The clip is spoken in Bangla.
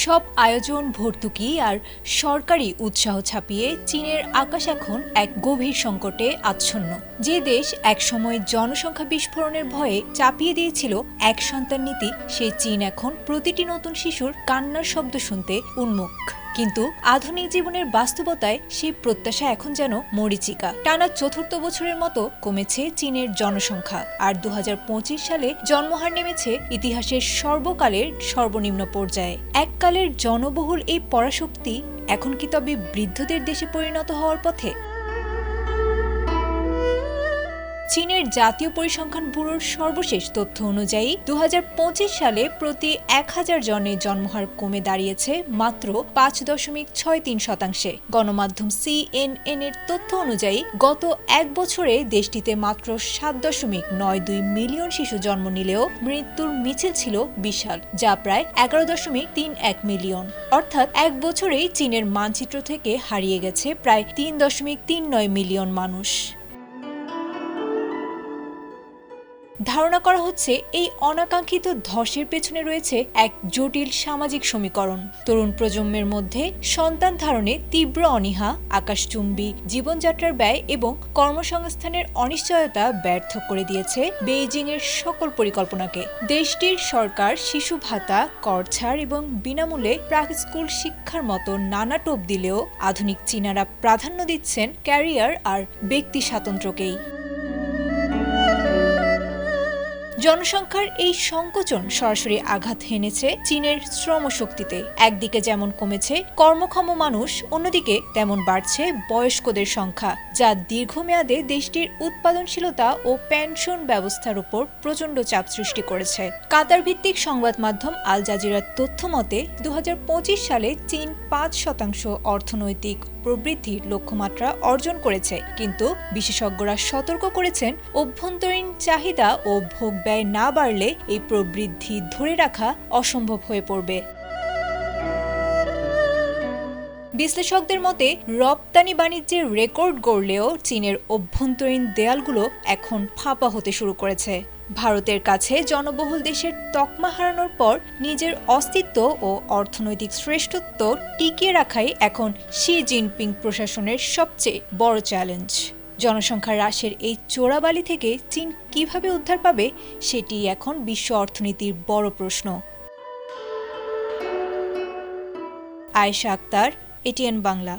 সব আয়োজন, ভর্তুকি আর সরকারি উৎসাহ ছাপিয়ে চীনের আকাশ এখন এক গভীর সংকটে আচ্ছন্ন। যে দেশ একসময় জনসংখ্যা বিস্ফোরণের ভয়ে চাপিয়ে দিয়েছিল এক সন্তান নীতি, সেই চীন এখন প্রতিটি নতুন শিশুর কান্নার শব্দ শুনতে উন্মুখ। কিন্তু আধুনিক জীবনের বাস্তবতায় সেই প্রত্যাশা এখন যেন মরীচিকা। টানা চতুর্থ বছরের মতো কমেছে চীনের জনসংখ্যা, আর 2025 সালে জন্মহার নেমেছে ইতিহাসের সর্বকালের সর্বনিম্ন পর্যায়ে। এককালের জনবহুল এই পরাশক্তি এখন কি তবে বৃদ্ধদের দেশে পরিণত হওয়ার পথে? চীনের জাতীয় পরিসংখ্যান ব্যুরোর সর্বশেষ তথ্য অনুযায়ী 2025 সালে প্রতি 1000 জনের জন্মহার কমে দাঁড়িয়েছে মাত্র 5.63%। গণমাধ্যম CNN এর তথ্য অনুযায়ী গত এক বছরে দেশটিতে মাত্র 7.92 মিলিয়ন শিশু জন্ম নিলেও মৃত্যুর মিছিল ছিল বিশাল, যা প্রায় 11.31 মিলিয়ন। অর্থাৎ এক বছরেই চীনের মানচিত্র থেকে হারিয়ে গেছে প্রায় 3.39 মিলিয়ন মানুষ। ধারণা করা হচ্ছে এই অনাকাঙ্ক্ষিত ধসের পেছনে রয়েছে এক জটিল সামাজিক সমীকরণ। তরুণ প্রজন্মের মধ্যে সন্তান ধারণে তীব্র অনীহা, আকাশচুম্বী জীবনযাত্রার ব্যয় এবং কর্মসংস্থানের অনিশ্চয়তা ব্যর্থ করে দিয়েছে বেইজিংয়ের সকল পরিকল্পনাকে। দেশটির সরকার শিশু ভাতা, কর ছাড় এবং বিনামূল্যে প্রাক স্কুল শিক্ষার মতো নানা টোপ দিলেও আধুনিক চীনারা প্রাধান্য দিচ্ছেন ক্যারিয়ার আর ব্যক্তি স্বাতন্ত্র্যকেই। জনসংখ্যার এই সংকোচন সরাসরি আঘাত হেনেছে চীনের শ্রমশক্তিতে। একদিকে যেমন কমেছে কর্মক্ষম মানুষ, অন্যদিকে তেমন বাড়ছে বয়স্কদের সংখ্যা, যা দীর্ঘমেয়াদে দেশটির উৎপাদনশীলতা ও পেনশন ব্যবস্থার উপর প্রচণ্ড চাপ সৃষ্টি করেছে। কাতার ভিত্তিক সংবাদ মাধ্যম আল জাজিরার তথ্য মতে 2025 সালে চীন 5% অর্থনৈতিক প্রবৃদ্ধির লক্ষ্যমাত্রা অর্জন করেছে, কিন্তু বিশেষজ্ঞরা সতর্ক করেছেন অভ্যন্তরীণ চাহিদা ও ভোগ ব্যয় না বাড়লে এই প্রবৃদ্ধি ধরে রাখা অসম্ভব হয়ে পড়বে। বিশ্লেষকদের মতে রপ্তানি বাণিজ্যের রেকর্ড গড়লেও চীনের অভ্যন্তরীণ দেয়ালগুলো এখন ফাঁপা হতে শুরু করেছে। ভারতের কাছে জনবহুল দেশের তকমা হারানোর পর নিজের অস্তিত্ব ও অর্থনৈতিক শ্রেষ্ঠত্ব টিকিয়ে রাখাই এখন শি জিনপিং প্রশাসনের সবচেয়ে বড় চ্যালেঞ্জ। জনসংখ্যা হ্রাসের এই চোরাবালি থেকে চীন কিভাবে উদ্ধার পাবে, সেটি এখন বিশ্ব অর্থনীতির বড় প্রশ্ন। আয়েশা আক্তার, ATN বাংলা।